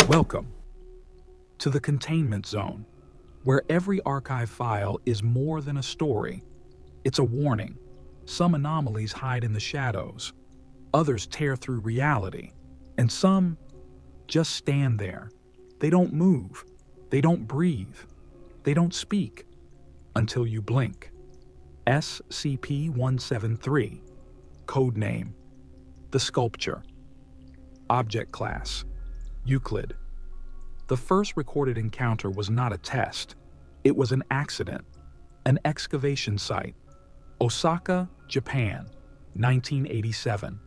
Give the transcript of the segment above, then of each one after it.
Welcome to the Containment Zone, where every archive file is more than a story. It's a warning. Some anomalies hide in the shadows, others tear through reality, and some just stand there. They don't move, they don't breathe, they don't speak until you blink. SCP-173, codename The Sculpture, Object Class Euclid. The first recorded encounter was not a test. It was an accident, an excavation site. Osaka, Japan, 1987.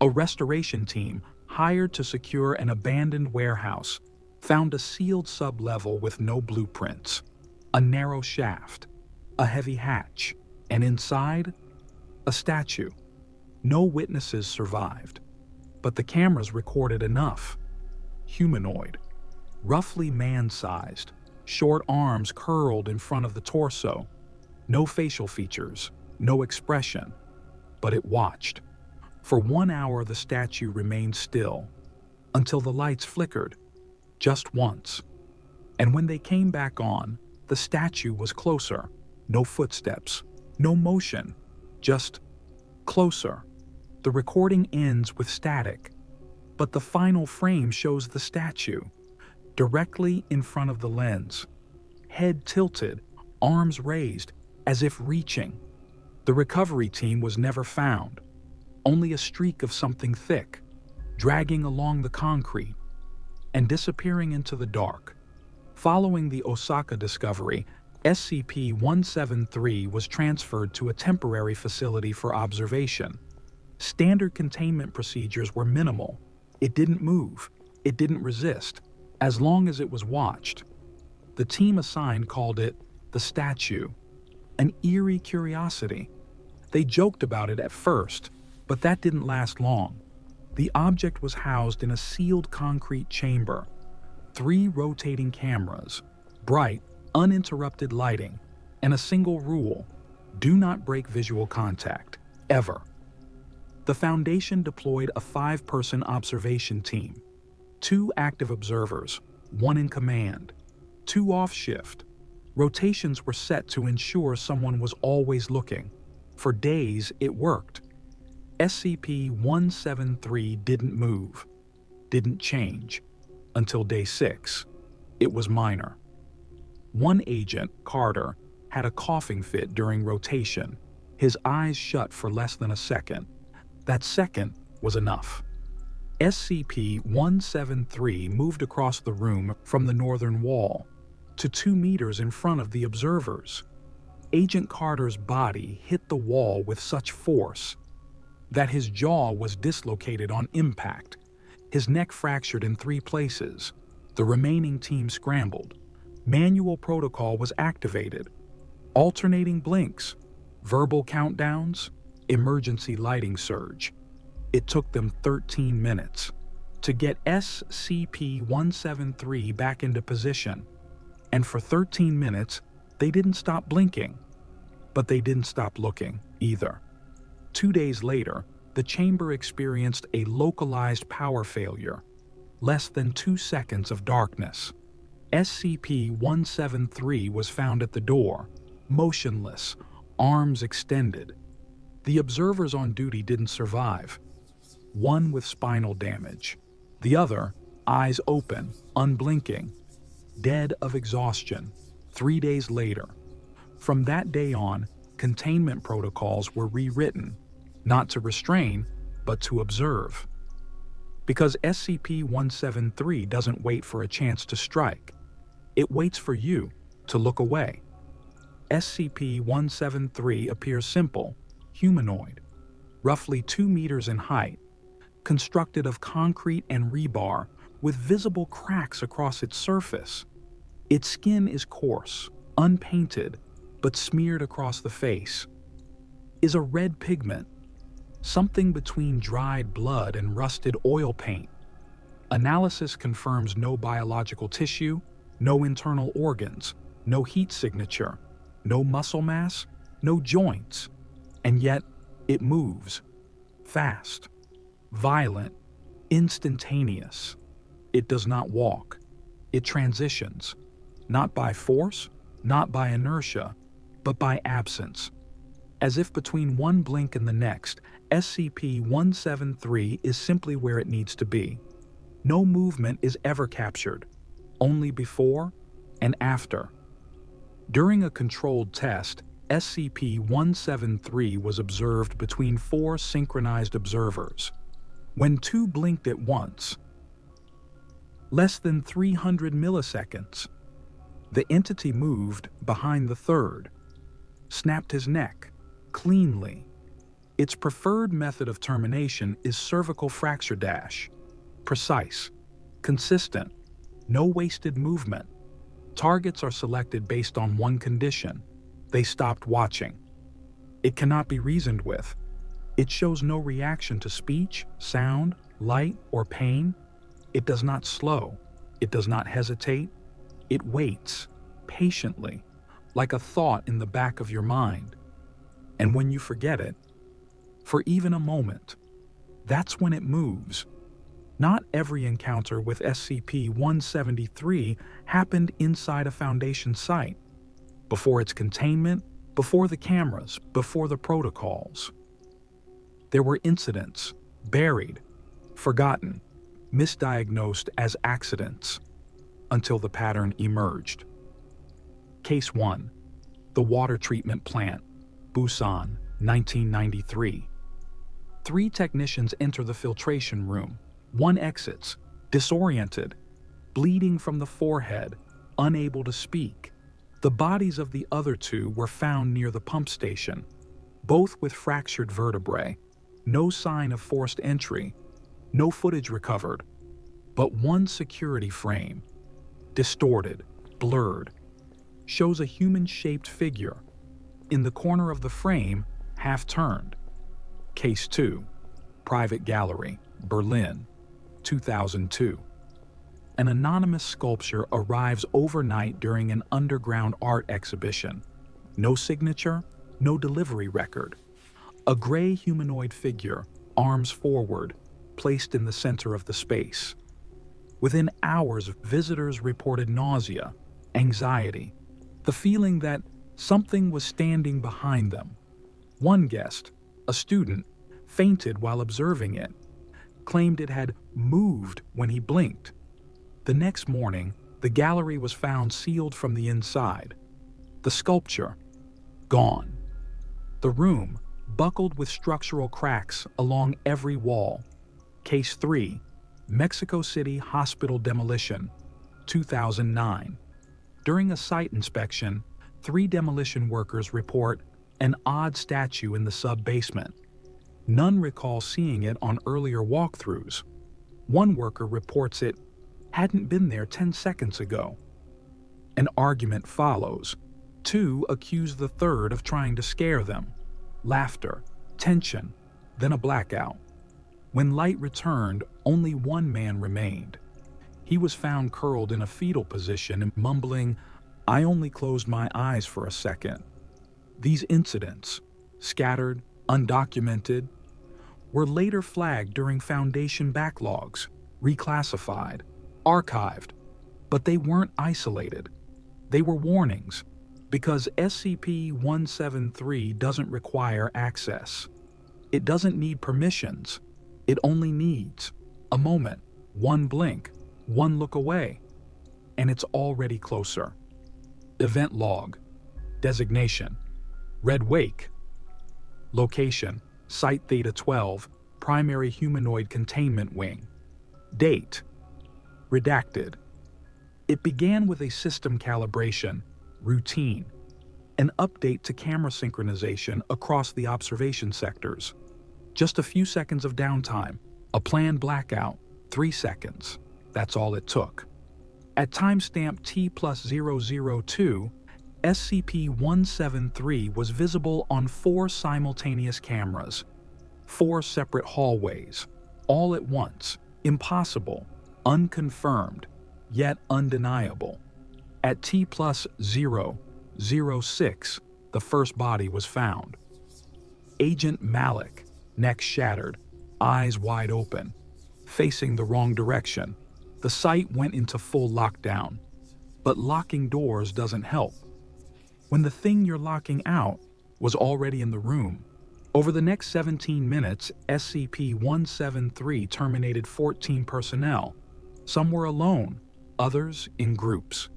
A restoration team hired to secure an abandoned warehouse found a sealed sublevel with no blueprints, a narrow shaft, a heavy hatch, and inside, a statue. No witnesses survived, but the cameras recorded enough. Humanoid, roughly man-sized, short arms curled in front of the torso. No facial features, no expression, but it watched. For 1 hour the statue remained still, until the lights flickered, just once. And when they came back on, the statue was closer. No footsteps, no motion, just closer. The recording ends with static, but the final frame shows the statue, directly in front of the lens, head tilted, arms raised, as if reaching. The recovery team was never found, only a streak of something thick, dragging along the concrete and disappearing into the dark. Following the Osaka discovery, SCP-173 was transferred to a temporary facility for observation. Standard containment procedures were minimal. It didn't move, it didn't resist, as long as it was watched. The team assigned called it the statue, an eerie curiosity. They joked about it at first, but that didn't last long. The object was housed in a sealed concrete chamber, 3 rotating cameras, bright, uninterrupted lighting, and a single rule: do not break visual contact, ever. The Foundation deployed a 5-person observation team, 2 active observers, 1 in command, 2 off shift. Rotations were set to ensure someone was always looking. For days, it worked. SCP-173 didn't move, didn't change, until day 6. It was minor. One agent, Carter, had a coughing fit during rotation, his eyes shut for less than a second. That second was enough. SCP-173 moved across the room from the northern wall to 2 meters in front of the observers. Agent Carter's body hit the wall with such force that his jaw was dislocated on impact, his neck fractured in 3 places. The remaining team scrambled. Manual protocol was activated. Alternating blinks, verbal countdowns, emergency lighting surge. It took them 13 minutes to get SCP-173 back into position. And for 13 minutes, they didn't stop blinking. But they didn't stop looking, either. 2 days later, the chamber experienced a localized power failure. Less than 2 seconds of darkness. SCP-173 was found at the door, motionless, arms extended. The observers on duty didn't survive. One with spinal damage. The other, eyes open, unblinking, dead of exhaustion. 3 days later. From that day on, containment protocols were rewritten, not to restrain, but to observe. Because SCP-173 doesn't wait for a chance to strike. It waits for you to look away. SCP-173 appears simple, humanoid, roughly 2 meters in height, constructed of concrete and rebar with visible cracks across its surface. Its skin is coarse, unpainted, but smeared across the face. Is a red pigment, something between dried blood and rusted oil paint. Analysis confirms no biological tissue, no internal organs, no heat signature, no muscle mass, no joints. And yet, it moves. Fast. Violent. Instantaneous. It does not walk. It transitions, not by force, not by inertia, but by absence. As if between one blink and the next, SCP-173 is simply where it needs to be. No movement is ever captured, only before and after. During a controlled test, SCP-173 was observed between 4 synchronized observers. When 2 blinked at once, less than 300 milliseconds, the entity moved behind the third, snapped his neck, cleanly. Its preferred method of termination is cervical fracture dash. Precise, consistent, no wasted movement. Targets are selected based on one condition: they stopped watching. It cannot be reasoned with. It shows no reaction to speech, sound, light, or pain. It does not slow. It does not hesitate. It waits, patiently, like a thought in the back of your mind. And when you forget it, for even a moment, that's when it moves. Not every encounter with SCP-173 happened inside a Foundation site, before its containment, before the cameras, before the protocols. There were incidents, buried, forgotten, misdiagnosed as accidents, until the pattern emerged. Case 1. The Water Treatment Plant, Busan, 1993. 3 technicians enter the filtration room. 1 exits, disoriented, bleeding from the forehead, unable to speak. The bodies of the other 2 were found near the pump station, both with fractured vertebrae. No sign of forced entry, no footage recovered, but one security frame, distorted, blurred, shows a human-shaped figure. In the corner of the frame, half-turned. Case 2. Private Gallery, Berlin, 2002. An anonymous sculpture arrives overnight during an underground art exhibition. No signature, no delivery record. A gray humanoid figure, arms forward, placed in the center of the space. Within hours, visitors reported nausea, anxiety, the feeling that something was standing behind them. One guest, a student, fainted while observing it, claimed it had moved when he blinked. The next morning, the gallery was found sealed from the inside. The sculpture, gone. The room, buckled with structural cracks along every wall. Case 3. Mexico City Hospital Demolition, 2009. During a site inspection, 3 demolition workers report an odd statue in the sub-basement. None recall seeing it on earlier walkthroughs. One worker reports it hadn't been there 10 seconds ago. An argument follows. 2 accuse the third of trying to scare them. Laughter, tension, then a blackout. When light returned, only 1 man remained. He was found curled in a fetal position and mumbling, "I only closed my eyes for a second." These incidents, scattered, undocumented, were later flagged during Foundation backlogs, reclassified, archived, but they weren't isolated. They were warnings, because SCP-173 doesn't require access. It doesn't need permissions. It only needs a moment, 1 blink, 1 look away, and it's already closer. Event log. Designation: Red Wake. Location: Site Theta 12, Primary Humanoid Containment Wing. Date: redacted. It began with a system calibration, routine, an update to camera synchronization across the observation sectors. Just a few seconds of downtime, a planned blackout, 3 seconds. That's all it took. At timestamp T+002, SCP-173 was visible on 4 simultaneous cameras, 4 separate hallways, all at once, impossible, unconfirmed, yet undeniable. At T+006, the first body was found. Agent Malik, neck shattered, eyes wide open, facing the wrong direction, The site went into full lockdown. But locking doors doesn't help when the thing you're locking out was already in the room. Over the next 17 minutes, SCP-173 terminated 14 personnel. Some were alone, others in groups.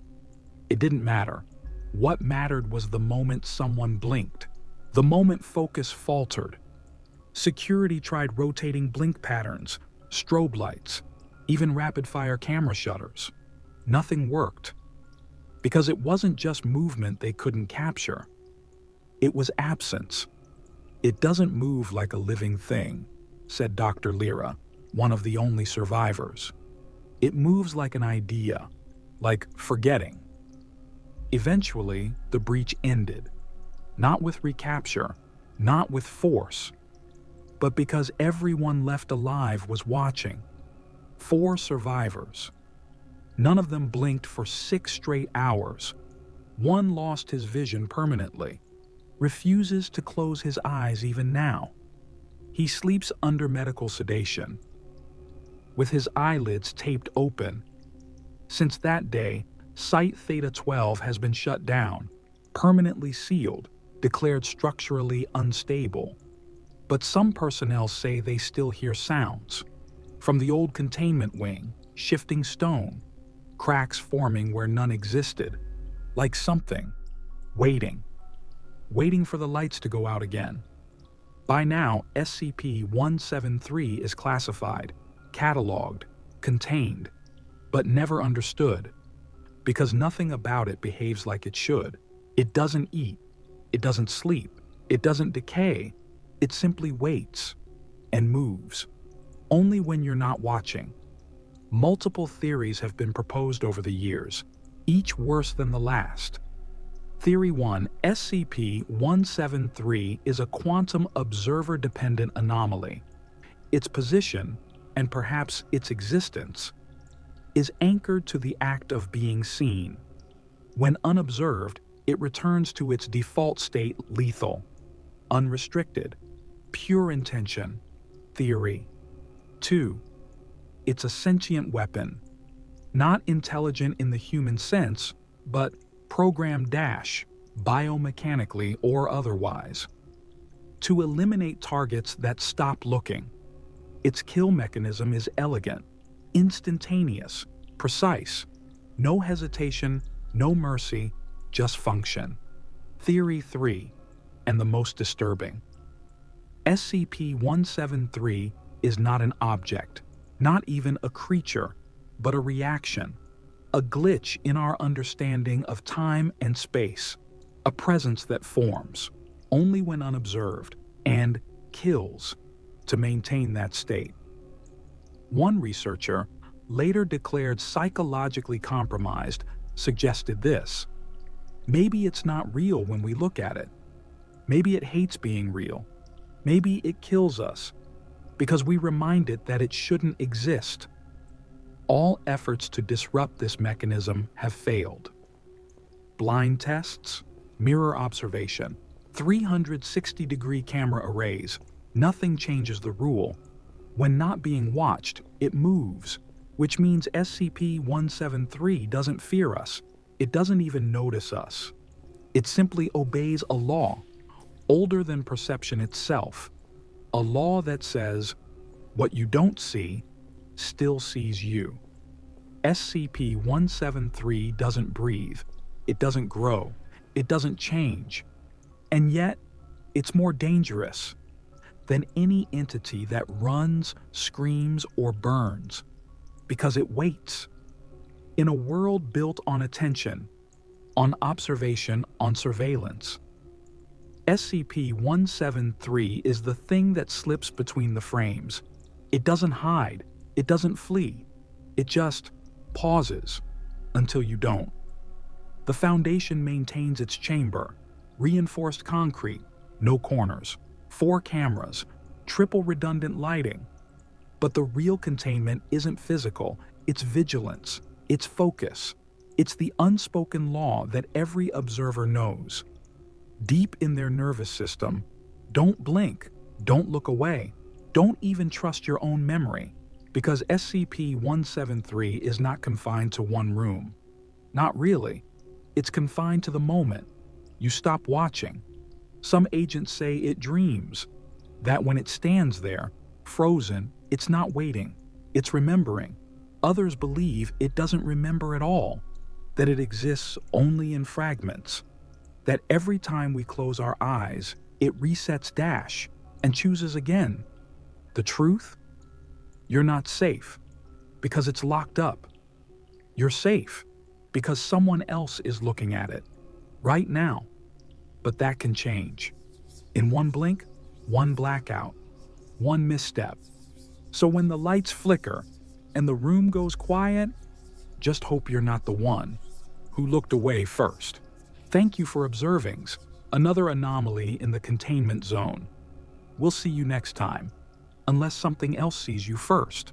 It didn't matter. What mattered was the moment someone blinked, the moment focus faltered. Security tried rotating blink patterns, strobe lights, even rapid-fire camera shutters. Nothing worked. Because it wasn't just movement they couldn't capture. It was absence. "It doesn't move like a living thing," said Dr. Lyra, one of the only survivors. "It moves like an idea, like forgetting." Eventually, the breach ended. Not with recapture, not with force, but because everyone left alive was watching. 4 survivors. None of them blinked for 6 straight hours. One lost his vision permanently, refuses to close his eyes even now. He sleeps under medical sedation, with his eyelids taped open. Since that day, Site Theta-12 has been shut down, permanently sealed, declared structurally unstable. But some personnel say they still hear sounds. From the old containment wing, shifting stone, cracks forming where none existed, like something, waiting for the lights to go out again. By now, SCP-173 is classified, cataloged, contained, but never understood, because nothing about it behaves like it should. It doesn't eat, it doesn't sleep, it doesn't decay, it simply waits and moves, only when you're not watching. Multiple theories have been proposed over the years, each worse than the last. Theory 1, SCP-173 is a quantum observer-dependent anomaly. Its position, and perhaps its existence, is anchored to the act of being seen. When unobserved, it returns to its default state lethal, unrestricted, pure intention. Theory 2. It's a sentient weapon, not intelligent in the human sense, but programmed biomechanically or otherwise, to eliminate targets that stop looking. Its kill mechanism is elegant, instantaneous, precise, no hesitation, no mercy, just function. Theory 3, and the most disturbing. SCP-173 is not an object, not even a creature, but a reaction, a glitch in our understanding of time and space, a presence that forms only when unobserved and kills to maintain that state. One researcher, later declared psychologically compromised, suggested this: maybe it's not real when we look at it. Maybe it hates being real. Maybe it kills us because we remind it that it shouldn't exist. All efforts to disrupt this mechanism have failed. Blind tests, mirror observation, 360-degree camera arrays, nothing changes the rule. When not being watched, it moves, which means SCP-173 doesn't fear us. It doesn't even notice us. It simply obeys a law, older than perception itself, a law that says, what you don't see still sees you. SCP-173 doesn't breathe, it doesn't grow, it doesn't change, and yet it's more dangerous than any entity that runs, screams, or burns, because it waits. In a world built on attention, on observation, on surveillance, SCP-173 is the thing that slips between the frames. It doesn't hide, it doesn't flee, it just pauses until you don't. The Foundation maintains its chamber, reinforced concrete, no corners, 4 cameras, triple redundant lighting. But the real containment isn't physical, it's vigilance, it's focus, it's the unspoken law that every observer knows. Deep in their nervous system, don't blink, don't look away, don't even trust your own memory. Because SCP-173 is not confined to one room. Not really. It's confined to the moment. You stop watching. Some agents say it dreams, that when it stands there, frozen, it's not waiting, it's remembering. Others believe it doesn't remember at all, that it exists only in fragments, that every time we close our eyes, it resets dash and chooses again. The truth? You're not safe because it's locked up. You're safe because someone else is looking at it right now. But that can change. In one blink, one blackout, one misstep. So when the lights flicker and the room goes quiet, just hope you're not the one who looked away first. Thank you for observing another anomaly in the Containment Zone. We'll see you next time, unless something else sees you first.